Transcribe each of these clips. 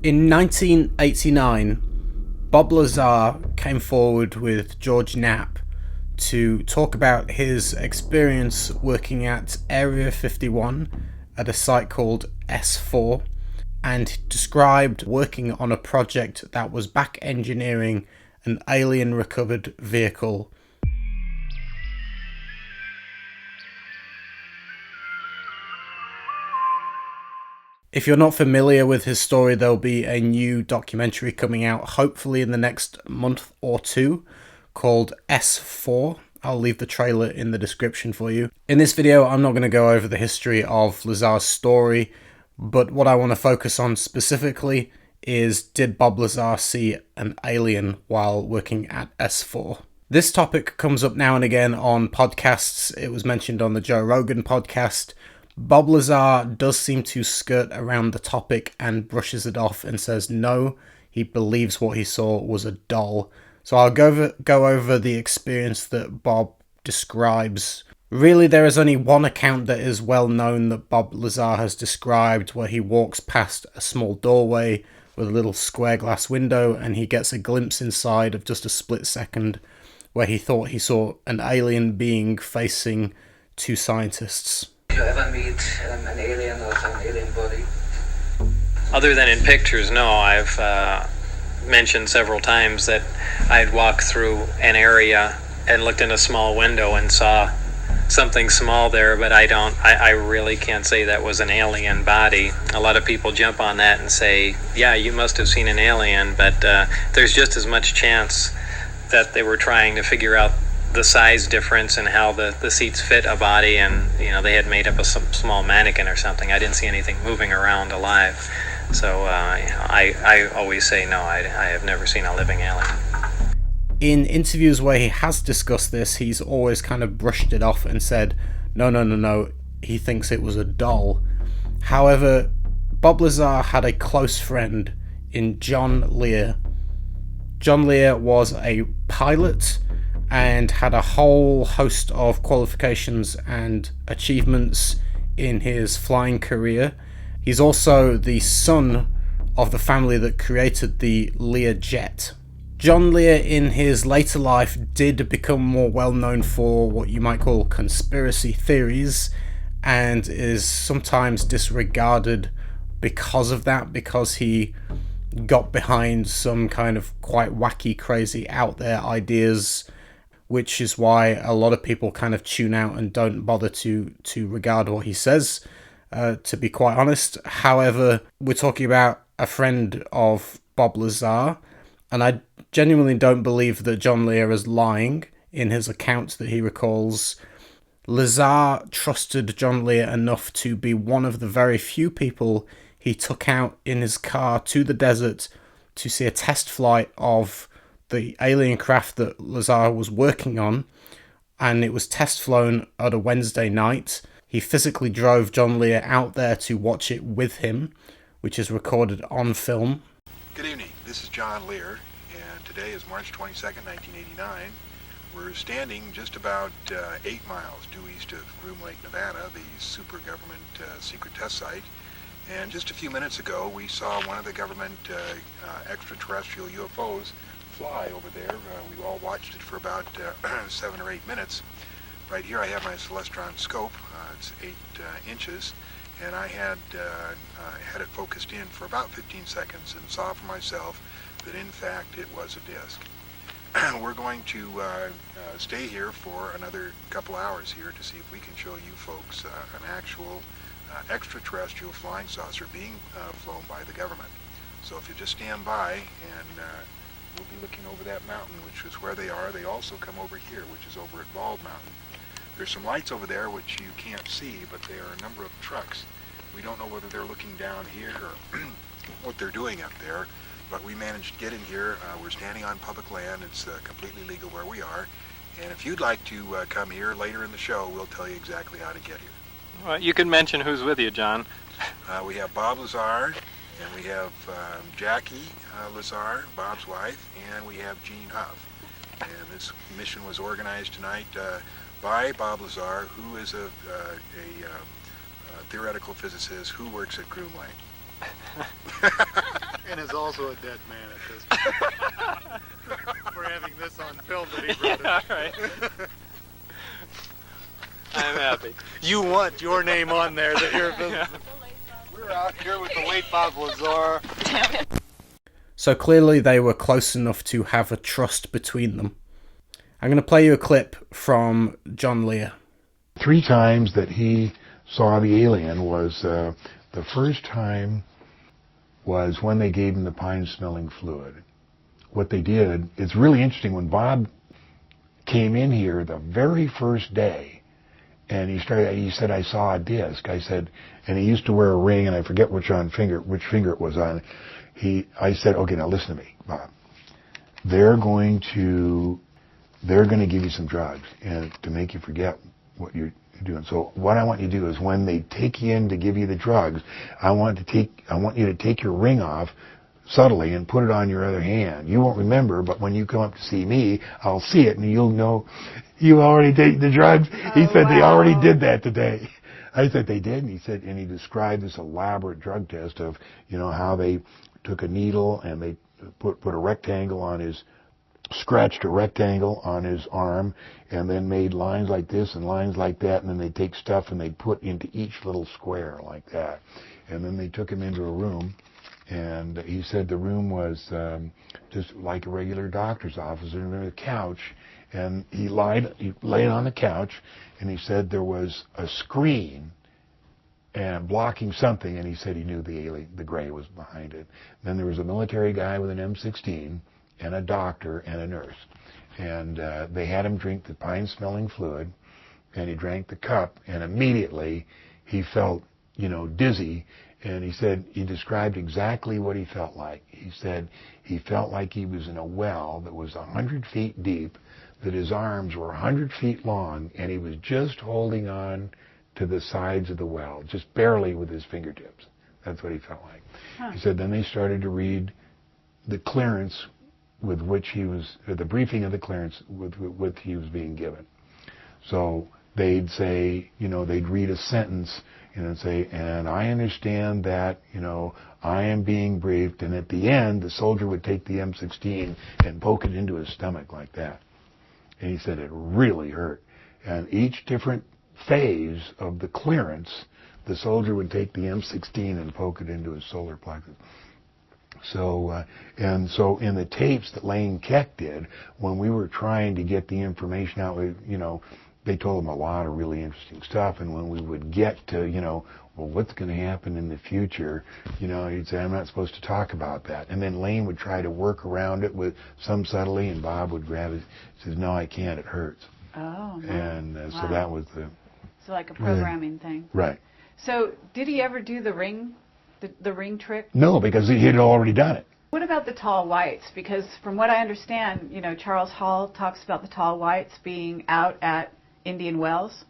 In 1989, Bob Lazar came forward with George Knapp to talk about his experience working at Area 51 at a site called S4, and described working on a project that was back engineering an alien recovered vehicle. If you're not familiar with his story, there'll be a new documentary coming out hopefully in the next month or two called S4. I'll leave the trailer in the description for you. In this video, I'm not going to go over the history of Lazar's story, but what I want to focus on specifically is, did Bob Lazar see an alien while working at S4? This topic comes up now and again on podcasts. It was mentioned on the Joe Rogan podcast. Bob Lazar does seem to skirt around the topic and brushes it off and says no, he believes what he saw was a doll. So I'll go over the experience that Bob describes. Really, there is only one account that is well known that Bob Lazar has described, where he walks past a small doorway with a little square glass window and he gets a glimpse inside of just a split second, where he thought he saw an alien being facing two scientists. Did you ever meet an alien or some alien body? Other than in pictures, no. I've mentioned several times that I'd walk through an area and looked in a small window and saw something small there, but I really can't say that was an alien body. A lot of people jump on that and say, yeah, you must have seen an alien, but there's just as much chance that they were trying to figure out the size difference and how the seats fit a body, and they had made up a small mannequin or something. I didn't see anything moving around alive, so I always say no, I have never seen a living alien. In interviews where he has discussed this, he's always kind of brushed it off and said no, he thinks it was a doll. However, Bob Lazar had a close friend in John Lear. John Lear was a pilot and had a whole host of qualifications and achievements in his flying career. He's also the son of the family that created the Lear jet. John Lear in his later life did become more well known for what you might call conspiracy theories, and is sometimes disregarded because of that, because he got behind some kind of quite wacky, crazy, out there ideas, which is why a lot of people kind of tune out and don't bother to regard what he says, to be quite honest. However, we're talking about a friend of Bob Lazar, and I genuinely don't believe that John Lear is lying in his account that he recalls. Lazar trusted John Lear enough to be one of the very few people he took out in his car to the desert to see a test flight of the alien craft that Lazar was working on, and it was test flown at a Wednesday night. He physically drove John Lear out there to watch it with him, which is recorded on film. Good evening, this is John Lear, and today is March 22nd, 1989. We're standing just about 8 miles due east of Groom Lake, Nevada, the super government secret test site. And just a few minutes ago, we saw one of the government extraterrestrial UFOs fly over there. We all watched it for about 7 or 8 minutes. Right here I have my Celestron scope. It's 8 inches, and I had it focused in for about 15 seconds and saw for myself that in fact it was a disc. We're going to stay here for another couple hours here to see if we can show you folks an actual extraterrestrial flying saucer being flown by the government. So if you just stand by, and we'll be looking over that mountain, which is where they are. They also come over here, which is over at Bald Mountain. There's some lights over there which you can't see, but there are a number of trucks. We don't know whether they're looking down here or what they're doing up there, but we managed to get in here. We're standing on public land. It's completely legal where we are. And if you'd like to come here later in the show, we'll tell you exactly how to get here. Well, you can mention who's with you, John. We have Bob Lazar, and we have Jackie Lazar, Bob's wife, and we have Gene Huff. And this mission was organized tonight by Bob Lazar, who is a theoretical physicist who works at Groom Lake. And is also a dead man at this point. We're having this on film that he wrote. Yeah, right. I'm happy. You want your name on there that you're We're out here with the late Bob Lazar. So clearly they were close enough to have a trust between them. I'm going to play you a clip from John Lear. 3 times that he saw the alien was, the first time was when they gave him the pine-smelling fluid. What they did, it's really interesting, when Bob came in here the very first day, and he said, I saw a disc. I said, and he used to wear a ring, and I forget which finger it was on. I said, okay, now listen to me, Bob. They're going to give you some drugs and to make you forget what you're doing. So what I want you to do is, when they take you in to give you the drugs, I want you to take your ring off subtly and put it on your other hand. You won't remember, but when you come up to see me, I'll see it and you'll know you already take the drugs. He said, wow. They already did that today. I said, they did? And he said, and he described this elaborate drug test of, how they took a needle and they put a rectangle on scratched a rectangle on his arm, and then made lines like this and lines like that, and then they take stuff and they put into each little square like that. And then they took him into a room, and he said the room was just like a regular doctor's office, and there was a couch, and he laid on the couch, and he said there was a screen and blocking something, and he said he knew the gray was behind it. Then there was a military guy with an M16, and a doctor and a nurse, and they had him drink the pine-smelling fluid, and he drank the cup, and immediately he felt, dizzy, and he said he described exactly what he felt like. He said he felt like he was in a well that was 100 feet deep, that his arms were 100 feet long, and he was just holding on to the sides of the well, just barely with his fingertips. That's what he felt like. Huh. He said then they started to read the clearance with which he was, the briefing of the clearance with which he was being given. So they'd say, they'd read a sentence, and say, and I understand that, I am being briefed, and at the end, the soldier would take the M16 and poke it into his stomach like that. And he said it really hurt. And each different phase of the clearance, the soldier would take the M16 and poke it into his solar plexus. So, so in the tapes that Lane Keck did, when we were trying to get the information out, they told him a lot of really interesting stuff. And when we would get to, well, what's going to happen in the future, he'd say, I'm not supposed to talk about that. And then Lane would try to work around it with some subtlety, and Bob would grab it, says, no, I can't, it hurts. Oh, no. And wow. So that was So like a programming thing. Right. So did he ever do the ring trick? No, because he had already done it. What about the tall whites? Because from what I understand, Charles Hall talks about the tall whites being out at Indian Wells,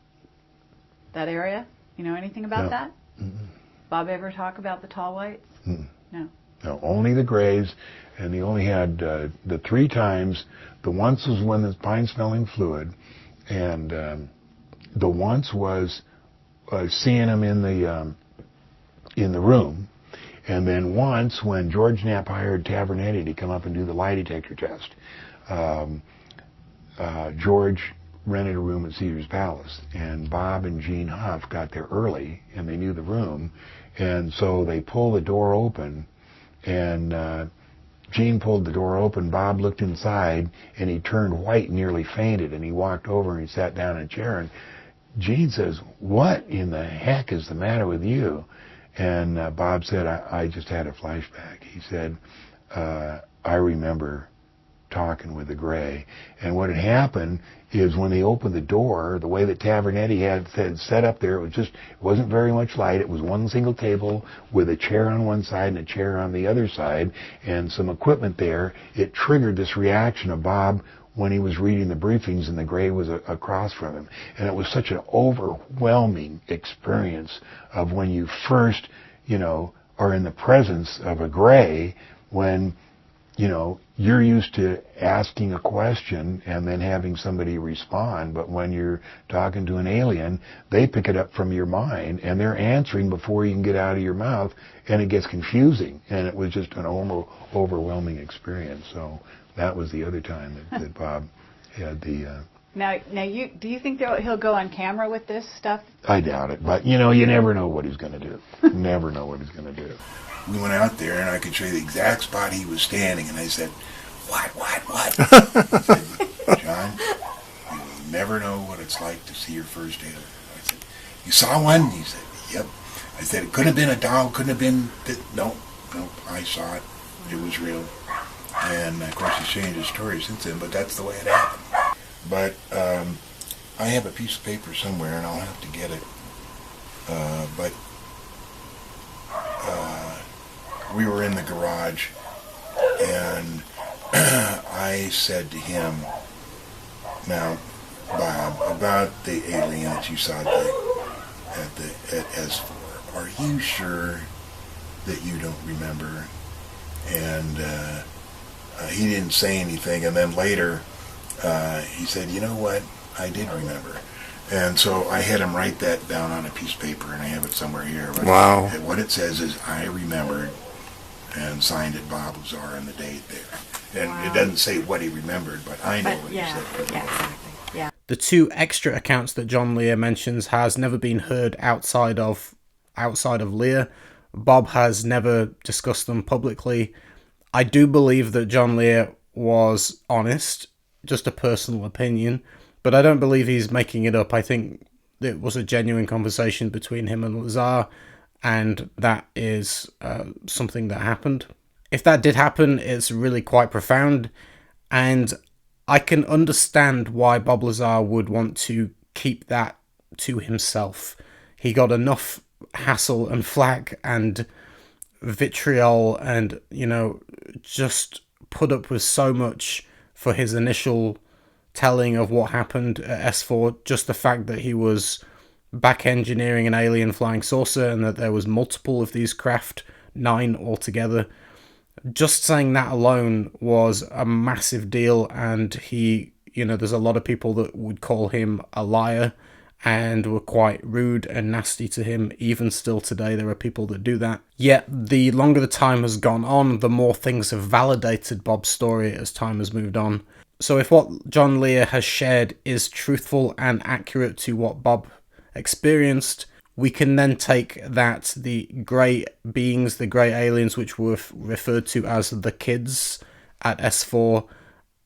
that area. You know anything about that? Mm-hmm. Bob ever talk about the tall whites? Mm-hmm. No. No, only the grays, and he only had the 3 times. The once was when the pine-smelling fluid, and the once was seeing him in the room, and then once when George Knapp hired Tavernetti to come up and do the lie detector test. George rented a room at Caesar's Palace, and Bob and Gene Huff got there early, and they knew the room, and so they pulled the door open, and Gene pulled the door open, Bob looked inside, and he turned white and nearly fainted, and he walked over and he sat down in a chair, and Gene says, what in the heck is the matter with you? And Bob said, I just had a flashback. He said, I remember talking with the gray. And what had happened is when they opened the door, the way that Tavernetti had set up there, it wasn't very much light. It was one single table with a chair on one side and a chair on the other side and some equipment there. It triggered this reaction of Bob when he was reading the briefings and the gray was across from him. And it was such an overwhelming experience of when you first, are in the presence of a gray, when you're used to asking a question and then having somebody respond, but when you're talking to an alien, they pick it up from your mind and they're answering before you can get out of your mouth, and it gets confusing, and it was just an overwhelming experience. So that was the other time that Bob had the... Now, do you think he'll go on camera with this stuff? I doubt it, but you never know what he's going to do. Never know what he's going to do. We went out there, and I could show you the exact spot he was standing, and I said, what? I said, John, you will never know what it's like to see your first alien. I said, you saw one? He said, yep. I said, it couldn't have been a doll, couldn't have been... No, I saw it. It was real. And, of course, he's changed his story since then, but that's the way it happened. But I have a piece of paper somewhere, and I'll have to get it. But we were in the garage, and I said to him, now, Bob, about the alien that you saw at S4, are you sure that you don't remember? And he didn't say anything, and then later he said, you know what, I did remember. And so I had him write that down on a piece of paper, and I have it somewhere here. But wow. What it says is, I remembered, and signed it Bob Lazar and the date there. And wow. It doesn't say what he remembered, but I know what he said. Yeah, exactly. Yeah. The two extra accounts that John Lear mentions has never been heard outside of Lear. Bob has never discussed them publicly. I do believe that John Lear was honest, just a personal opinion, but I don't believe he's making it up. I think it was a genuine conversation between him and Lazar, and that is something that happened. If that did happen, it's really quite profound, and I can understand why Bob Lazar would want to keep that to himself. He got enough hassle and flack and vitriol and, just put up with so much for his initial telling of what happened at S4. Just the fact that he was back engineering an alien flying saucer and that there was multiple of these craft, 9 altogether. Just saying that alone was a massive deal, and he, there's a lot of people that would call him a liar and were quite rude and nasty to him. Even still today, there are people that do that. Yet, the longer the time has gone on, the more things have validated Bob's story as time has moved on. So if what John Lear has shared is truthful and accurate to what Bob experienced, we can then take that the grey beings, the grey aliens, which were referred to as the kids at S4,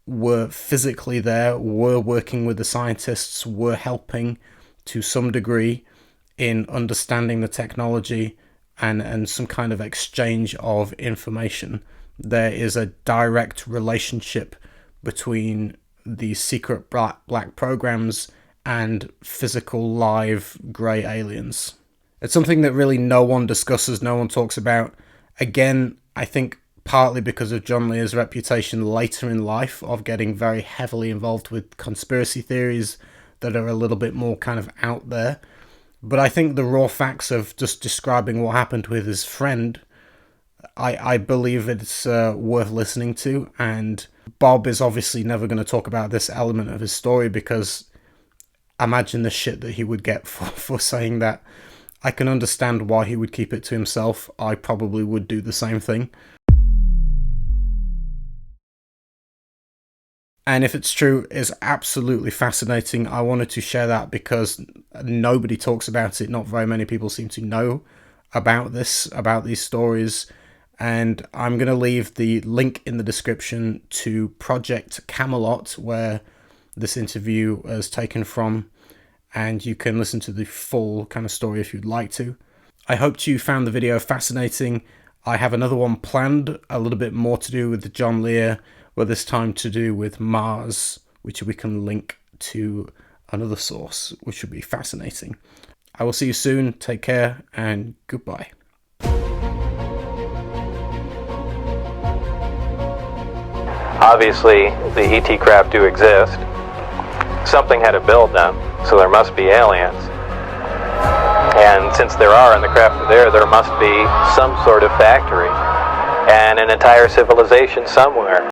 were physically there, were working with the scientists, were helping to some degree in understanding the technology and some kind of exchange of information. There is a direct relationship between the secret black programs and physical live grey aliens. It's something that really no one discusses, no one talks about. Again, I think partly because of John Lear's reputation later in life of getting very heavily involved with conspiracy theories that are a little bit more kind of out there. But I think the raw facts of just describing what happened with his friend, I believe it's worth listening to. And Bob is obviously never going to talk about this element of his story, because imagine the shit that he would get for saying that. I can understand why he would keep it to himself. I probably would do the same thing. And if it's true, it's absolutely fascinating. I wanted to share that because nobody talks about it. Not very many people seem to know about this, about these stories. And I'm going to leave the link in the description to Project Camelot, where this interview is taken from, and you can listen to the full kind of story if you'd like to. I hope you found the video fascinating. I have another one planned, a little bit more to do with John Lear, but this time to do with Mars, which we can link to another source, which would be fascinating. I will see you soon. Take care and goodbye. Obviously, the ET craft do exist. Something had to build them, so there must be aliens. And since there are and the craft are there must be some sort of factory. and an entire civilization somewhere.